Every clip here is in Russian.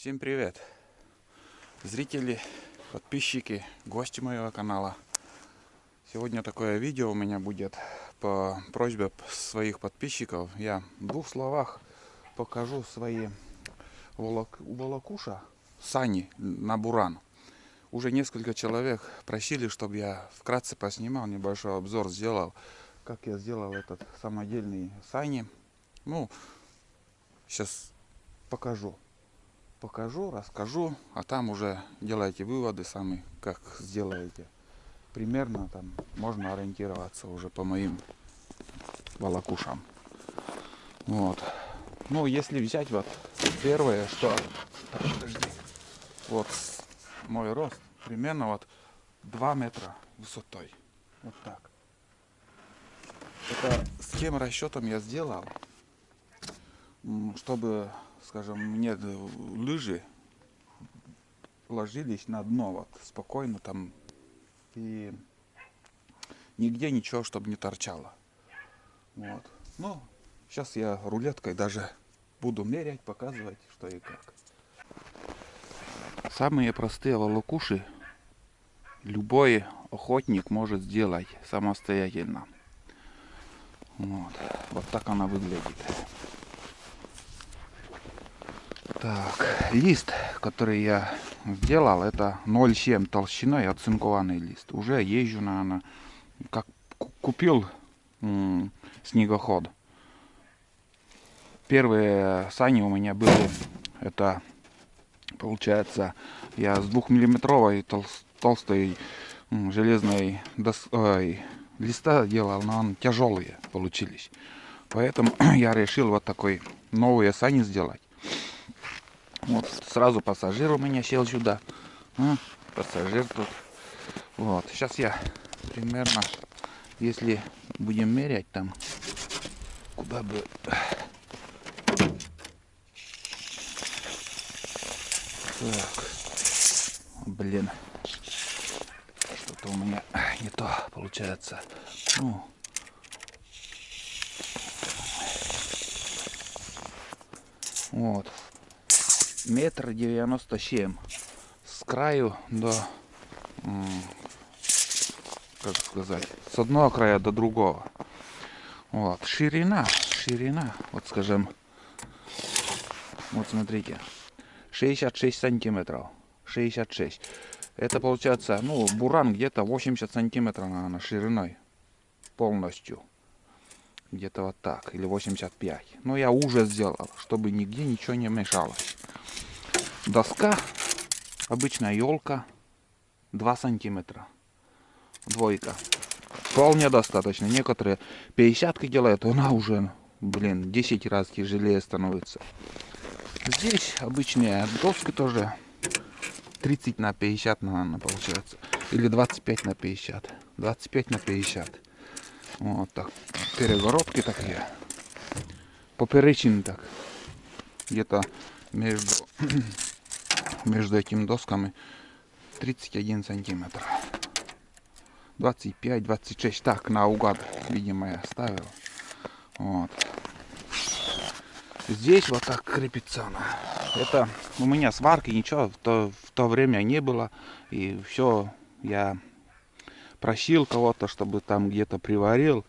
Всем привет, зрители, подписчики, гости моего канала. Сегодня такое видео у меня будет по просьбе своих подписчиков. Я в двух словах покажу свои волокуша сани на буран. Уже несколько человек просили, чтобы я вкратце поснимал, небольшой обзор сделал, как я сделал этот самодельный сани. Ну, сейчас покажу, расскажу, а там уже делайте выводы сами, как сделаете. Примерно там можно ориентироваться уже по моим волокушам. Вот. Ну, если взять вот первое, что... Подожди. Вот мой рост примерно вот 2 метра высотой. Вот так. Это с тем расчетом я сделал, чтобы, скажем, мне лыжи ложились на дно вот спокойно там и нигде ничего, чтобы не торчало. Вот. Ну, сейчас я рулеткой даже буду мерять, показывать, что и как. Самые простые волокуши любой охотник может сделать самостоятельно. Вот, вот так она выглядит. Так, лист, который я сделал, это 0,7 толщиной оцинкованный лист. Уже езжу, наверное, как купил снегоход. Первые сани у меня были, это получается, я с 2-миллиметровой толстой железной листа делал, но он тяжелые получились. Поэтому я решил вот такой новые сани сделать. Вот сразу пассажир у меня сел сюда. Пассажир тут. Вот. Сейчас я примерно, если будем мерять там, куда бы... Так. Блин. Что-то у меня не то получается. Ну. Вот. 1,97 м. С краю до, как сказать, с одного края до другого. Вот. Ширина, вот скажем, вот смотрите, 66 сантиметров. 66. Это получается, ну, буран где-то 80 сантиметров, наверное, шириной. Полностью. Где-то вот так. Или 85. Но я уже сделал, чтобы нигде ничего не мешалось. Доска, обычная елка, 2 сантиметра. Двойка. Вполне достаточно. Некоторые 50-ки делают, она уже, блин, 10 раз тяжелее становится. Здесь обычные доски тоже 30 на 50, наверное, получается. Или 25 на 50. 25 на 50. Вот так. Перегородки такие. Поперечины так. Где-то между этими досками 31 сантиметр. 25-26. Так, наугад, видимо, я ставил. Вот. Здесь вот так крепится она. Это у меня сварки, ничего в то время не было. И все, я просил кого-то, чтобы там где-то приварил.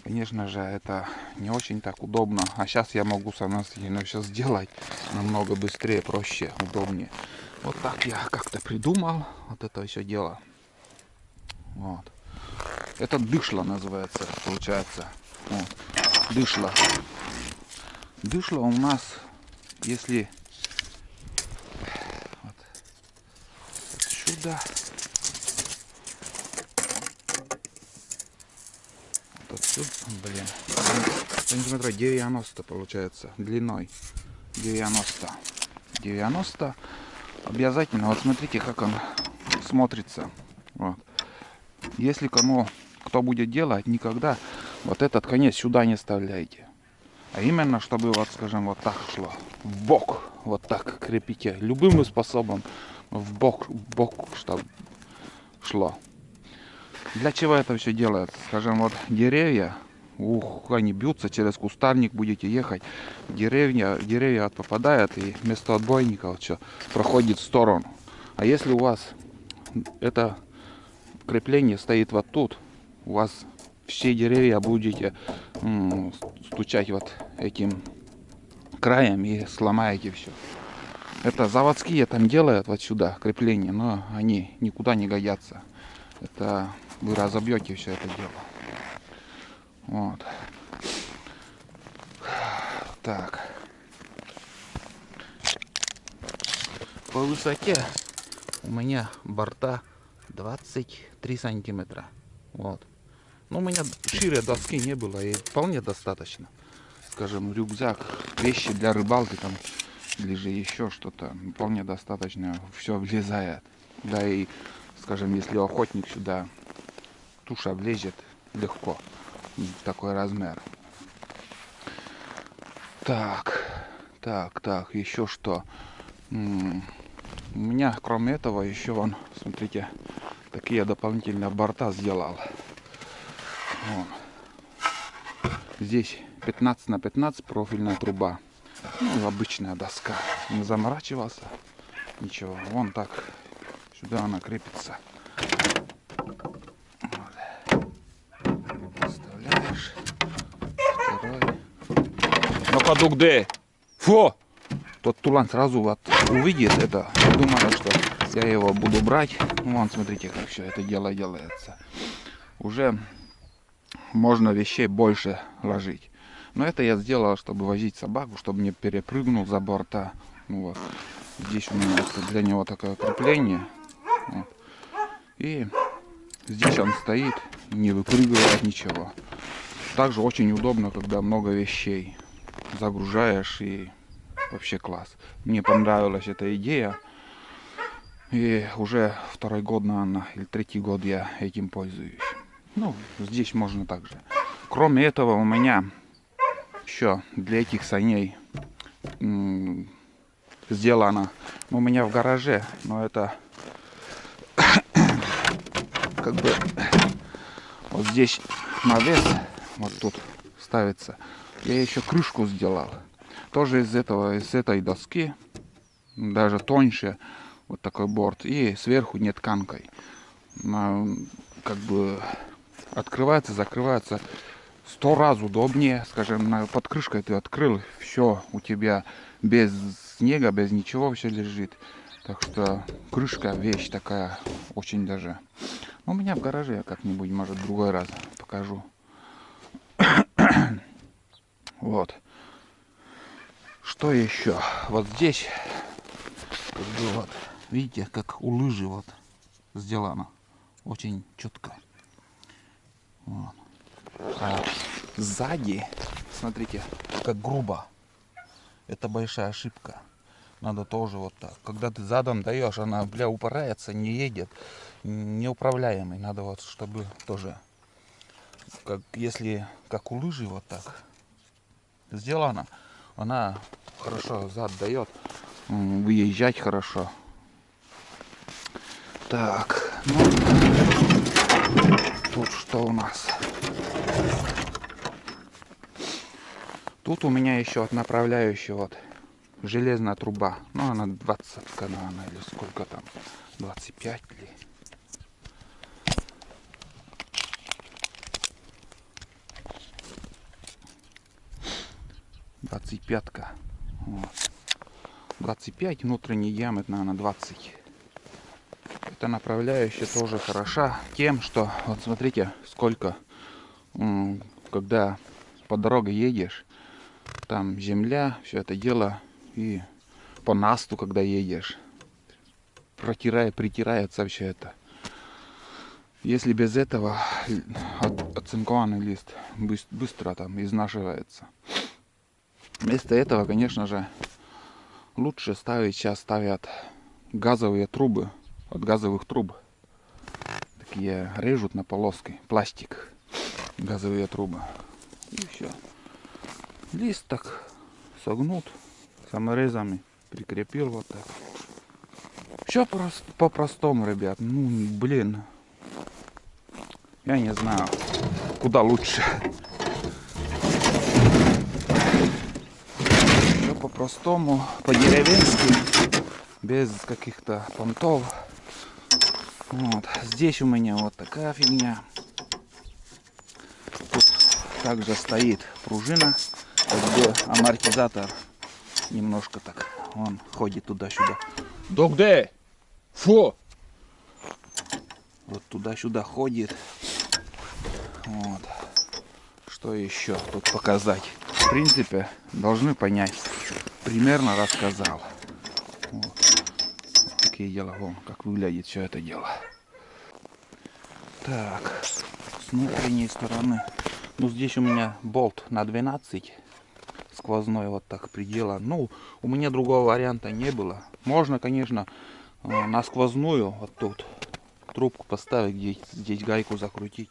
Конечно же, это не очень так удобно. А сейчас я могу самостоятельно все сделать намного быстрее, проще, удобнее. Вот так я как-то придумал вот это все дело. Вот. Это дышло называется, получается. Вот. Дышло. Дышло у нас, если вот отсюда, вот отсюда, блин, сантиметра 90 получается длиной. 90 обязательно. Вот смотрите, как он смотрится. Вот. Если кто будет делать, никогда вот этот конец сюда не вставляйте. А именно, чтобы, вот скажем, вот так шло. В бок. Вот так крепите. Любым способом в бок, чтобы шло. Для чего это все делается? Скажем, вот деревья, Ух, они бьются, через кустарник будете ехать. Деревья попадают, и вместо отбойника вот что, проходит в сторону. А если у вас это крепление стоит вот тут, у вас все деревья будете стучать вот этим краем и сломаете все. Это заводские там делают вот сюда крепления, но они никуда не годятся. Это вы разобьете все это дело. Вот. Так. По высоте у меня борта 23 сантиметра. Вот. Но у меня шире доски не было, и вполне достаточно. Скажем, рюкзак, вещи для рыбалки там, или же еще что-то, вполне достаточно, все влезает. Да и, скажем, если охотник сюда, туша влезет легко, такой размер. Так, еще что? У меня, кроме этого, еще вон, смотрите, такие дополнительные борта сделал. Вон. Здесь 15 на 15 профильная труба. Ну, обычная доска. Не заморачивался. Ничего. Вон так. Сюда она крепится. Вот. Вставляешь. Второй. Ну-ка, дугде! Фу! Тот тулан сразу вот увидит это. Думаю, что я его буду брать. Вон, смотрите, как все это дело делается. Уже можно вещей больше ложить. Но это я сделал, чтобы возить собаку, чтобы не перепрыгнул за борта. Ну, вот. Здесь у меня для него такое крепление. Вот. И здесь он стоит, не выпрыгивает ничего. Также очень удобно, когда много вещей загружаешь, и вообще класс. Мне понравилась эта идея. И уже второй год, наверное, или третий год я этим пользуюсь. Ну, здесь можно также. Кроме этого, у меня еще для этих саней сделано, у меня в гараже, но это как бы вот здесь навес, вот тут ставится. Я еще крышку сделал, тоже из этой доски, даже тоньше, вот такой борт, и сверху не тканкой. Как бы открывается, закрывается 100 раз удобнее. Скажем, под крышкой ты открыл, все у тебя без снега, без ничего все лежит. Так что крышка вещь такая очень даже. У меня в гараже я как-нибудь, может, в другой раз покажу. Вот. Что еще? Вот здесь, как бы вот, видите, как у лыжи вот сделано. Очень четко. Вот. А сзади, смотрите, как грубо. Это большая ошибка. Надо тоже вот так. Когда ты задом даешь, она, упирается, не едет. Неуправляемый. Надо вот, чтобы тоже, как, если как у лыжи вот так сделано, она хорошо зад дает. Выезжать хорошо. Так, ну, тут что у нас? Тут у меня еще вот направляющая вот железная труба. Ну, она 20, наверное, или сколько там? 25 ли? Пятка. Вот. 25, внутренний диаметр, наверное, 20. Эта направляющая тоже хороша тем, что, вот смотрите, сколько, когда по дороге едешь, там земля, все это дело, и по насту, когда едешь, притирается все это. Если без этого оцинкованный лист быстро там изнашивается. Вместо этого, конечно же, лучше ставить, сейчас ставят газовые трубы, от газовых труб. Такие режут на полоски, пластик, газовые трубы. И все. Лист так согнут, саморезами прикрепил вот так. Все по-простому, ребят. Ну, блин. Я не знаю, куда лучше. по-простому, по-деревенски, без каких-то понтов. Вот. Здесь у меня вот такая фигня. Тут также стоит пружина, где амортизатор немножко так, он ходит туда-сюда. Догде! Фу! Вот туда-сюда ходит. Вот. Что еще тут показать? В принципе, должны понять. Примерно рассказал. Вот. Вот такие дела. Вон, как выглядит все это дело. Так, с внутренней стороны. Ну, здесь у меня болт на 12. Сквозной вот так предела. Ну, у меня другого варианта не было. Можно, конечно, на сквозную вот тут трубку поставить, здесь гайку закрутить.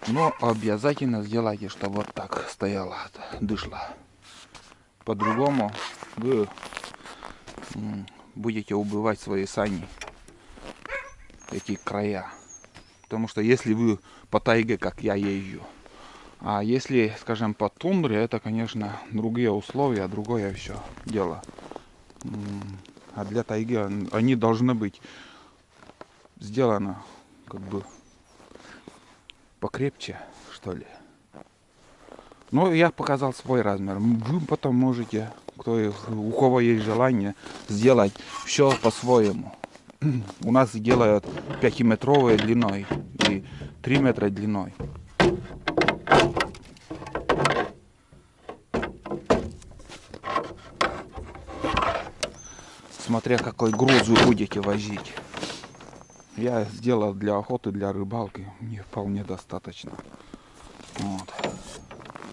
Но обязательно сделайте, чтобы вот так стояла, дышла. По-другому вы будете убивать свои сани, эти края. Потому что если вы по тайге, как я езжу, а если, скажем, по тундре, это, конечно, другие условия, другое все дело. А для тайги они должны быть сделаны как бы покрепче, что ли. Но я показал свой размер. Вы потом можете, у кого есть желание, сделать все по-своему. У нас делают 5-метровой длиной и 3 метра длиной. Смотря какой груз вы будете возить. Я сделал для охоты, для рыбалки. Мне вполне достаточно. Вот.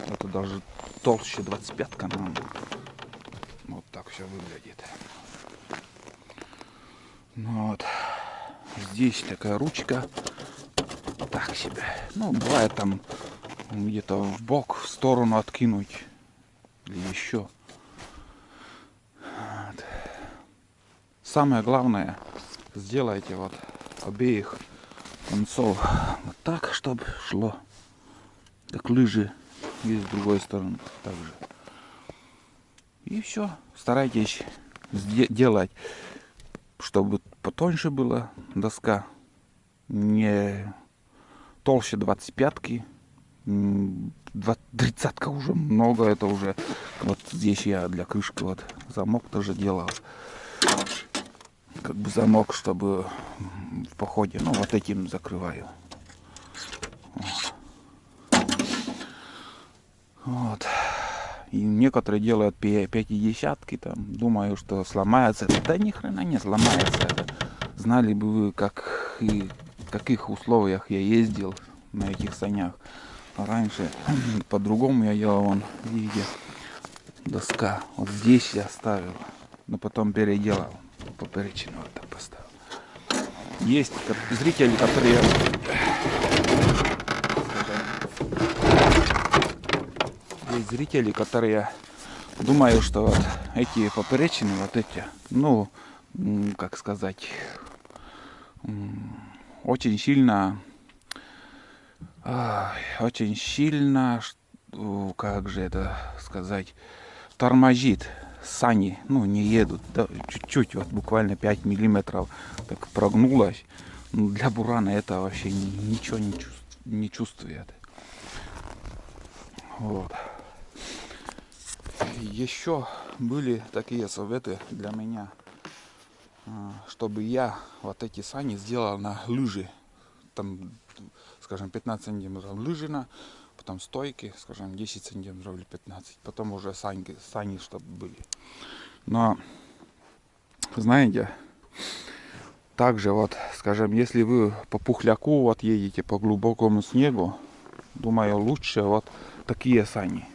Это даже толще 25-ка нам. Вот так все выглядит. Вот. Здесь такая ручка. Так себе. Ну, бывает там где-то в бок, в сторону откинуть. Или еще. Вот. Самое главное, сделайте вот обеих концов вот так, чтобы шло. Как лыжи. И с другой стороны также. И все. Старайтесь делать, чтобы потоньше была доска. Не толще 25-ки. 30-ка уже много. Это уже вот здесь я для крышки вот замок тоже делал. Как бы замок, чтобы в походе. Ну вот этим закрываю. Вот. И некоторые делают 50-ки, там, думаю, что сломается. Да ни хрена не сломается. Знали бы вы, как и в каких условиях я ездил на этих санях. Раньше по-другому я делал, вон, видите, доска. Вот здесь я ставил, но потом переделал. Поперечину вот так поставил. Есть зрители, которые... Есть зрители, которые думают, что вот эти поперечины, вот эти, ну, как сказать, очень сильно, как же это сказать, тормозит сани, ну, не едут, да, чуть-чуть, вот буквально 5 миллиметров так прогнулась. Ну, для бурана это вообще ничего не чувствует. Вот. Еще были такие советы для меня, чтобы я вот эти сани сделал на лыжи. Там, скажем, 15 сантиметров лыжина, потом стойки, скажем, 10 сантиметров или 15. Потом уже сани чтобы были. Но, знаете, также вот, скажем, если вы по пухляку вот едете по глубокому снегу, думаю, лучше вот такие сани.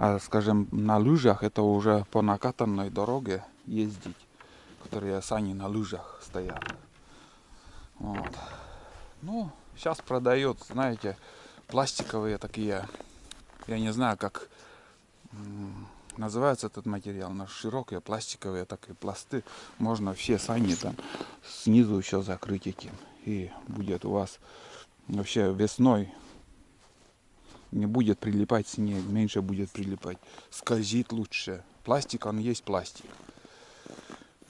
А, скажем, на лыжах это уже по накатанной дороге ездить, которые сани на лыжах стоят. Вот. Ну, сейчас продают, знаете, пластиковые такие, я не знаю, как называется этот материал, но широкие пластиковые такие пласты. Можно все сани там снизу еще закрыть этим. И будет у вас вообще весной не будет прилипать снег, меньше будет прилипать. Скользит лучше. Пластик, он есть пластик.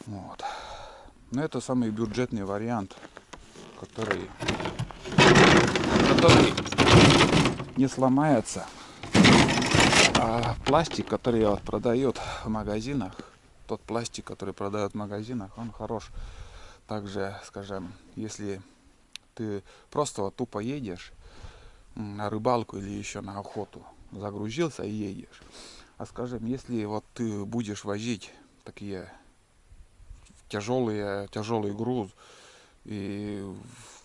Вот. Но это самый бюджетный вариант, который не сломается. А пластик, который вот продает в магазинах, тот пластик, который продают в магазинах, он хорош. Также, скажем, если ты просто вот тупо едешь на рыбалку или еще на охоту, загрузился и едешь. А скажем, если вот ты будешь возить такие тяжелый груз и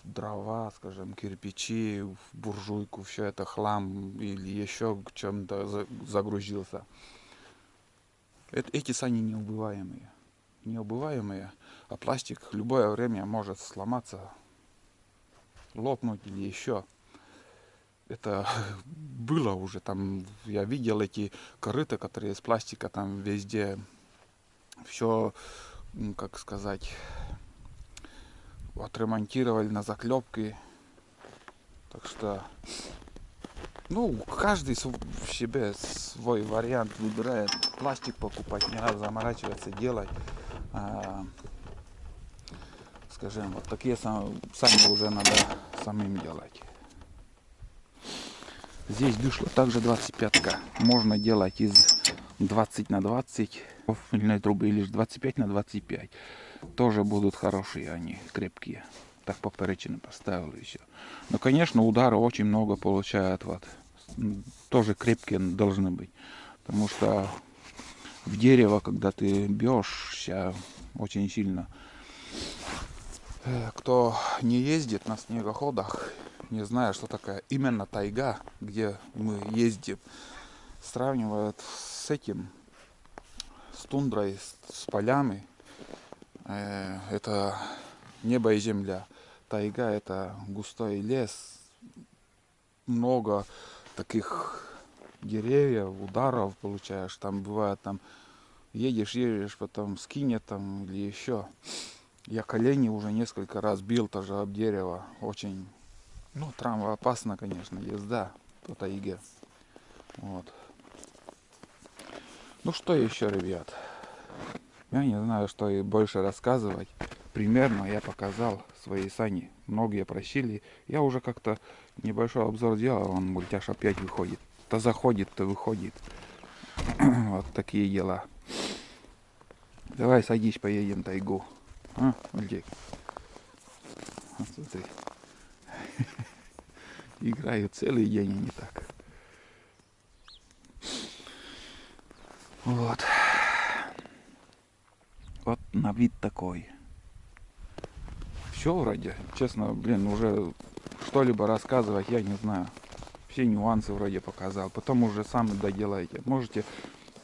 дрова, скажем, кирпичи, буржуйку, все это хлам или еще чем-то загрузился. Эти сани неубываемые. Неубываемые, а пластик в любое время может сломаться, лопнуть или еще. Это было уже там, я видел эти корыта, которые из пластика, там везде все, как сказать, отремонтировали на заклепки. Так что, ну, каждый себе свой вариант выбирает. Пластик покупать, не надо заморачиваться, делать. Скажем, вот такие сами уже надо самим делать. Здесь дышло также 25-ка. Можно делать из 20 на 20 мыльной трубы или 25 на 25. Тоже будут хорошие они, крепкие. Так поперечины поставил и все. Но, конечно, удары очень много получают. Вот. Тоже крепкие должны быть. Потому что в дерево, когда ты бьешься очень сильно. Кто не ездит на снегоходах, не знаю, что такое именно тайга, где мы ездим, сравнивают с этим, с тундрой, с полями. Это небо и земля. Тайга — это густой лес, много таких деревьев, ударов получаешь. Там бывает, там едешь, потом скинет там или еще. Я колени уже несколько раз бил тоже об дерево. Очень, ну, травмоопасна, конечно, езда по тайге. Вот. Ну что еще, ребят? Я не знаю, что и больше рассказывать. Примерно я показал свои сани. Многие просили. Я уже как-то небольшой обзор делал. Он мультяж опять выходит. То заходит, то выходит. Вот такие дела. Давай садись, поедем в тайгу. А, Ольгик? Вот смотри. Играют целый день, а не так. Вот. Вот на вид такой. Все вроде. Честно, блин, уже что-либо рассказывать я не знаю. Все нюансы вроде показал. Потом уже сами доделаете. Можете,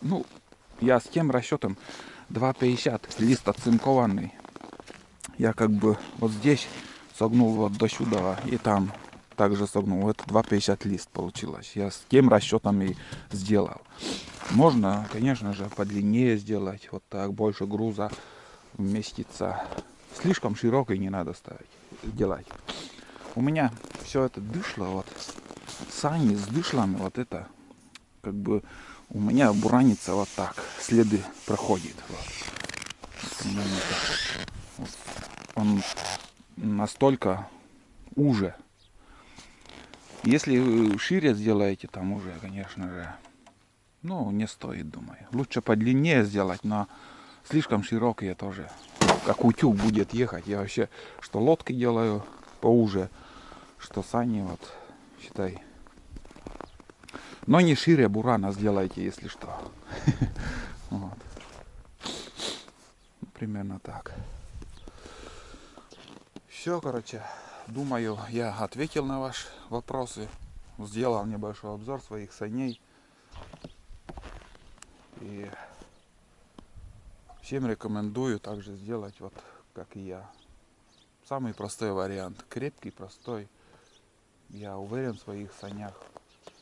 ну, я с тем расчетом 2,50 лист оцинкованный. Я как бы вот здесь согнул вот до сюда и там также согнул. Это 2,50 лист получилось. Я с тем расчетом и сделал. Можно, конечно же, подлиннее сделать. Вот так, больше груза вместится. Слишком широкой не надо делать. У меня все это дышло, вот сани с дышлами, вот это как бы у меня буранится вот так, следы проходит. Вот. Он настолько уже. Если шире сделаете, там уже, конечно же, ну, не стоит, думаю. Лучше подлиннее сделать, но слишком широкие тоже. Как утюг будет ехать. Я вообще, что лодки делаю поуже, что сани, вот, считай. Но не шире бурана сделайте, если что. Вот. Примерно так. Все, короче. Думаю, я ответил на ваши вопросы. Сделал небольшой обзор своих саней. И всем рекомендую также сделать, вот как и я. Самый простой вариант. Крепкий, простой. Я уверен в своих санях.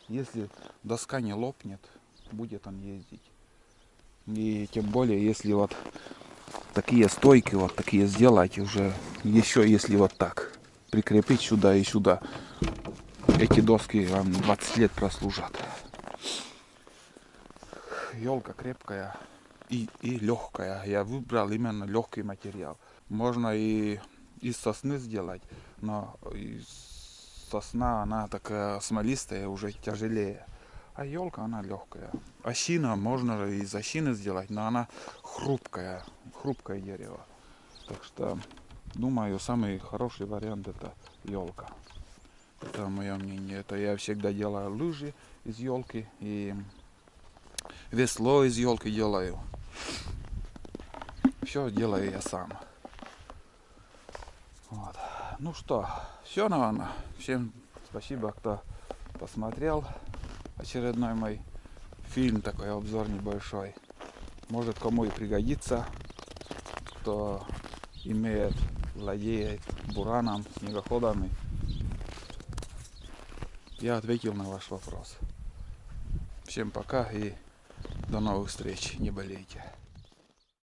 Если доска не лопнет, будет он ездить. И тем более, если вот такие стойки, вот такие сделать уже, еще если вот так прикрепить сюда и сюда, эти доски вам 20 лет прослужат. Елка крепкая и легкая. Я выбрал именно легкий материал. Можно и из сосны сделать, но сосна она такая смолистая, уже тяжелее. А елка она легкая. Осина можно из осины сделать, но она хрупкое дерево. Так что думаю, самый хороший вариант это елка. Это мое мнение. Это я всегда делаю лыжи из елки и весло из елки делаю. Все делаю я сам. Вот. Ну что, все, наверное. Всем спасибо, кто посмотрел очередной мой фильм, такой обзор небольшой. Может кому и пригодится, кто владеет бураном, снегоходами. Я ответил на ваш вопрос. Всем пока и до новых встреч. Не болейте.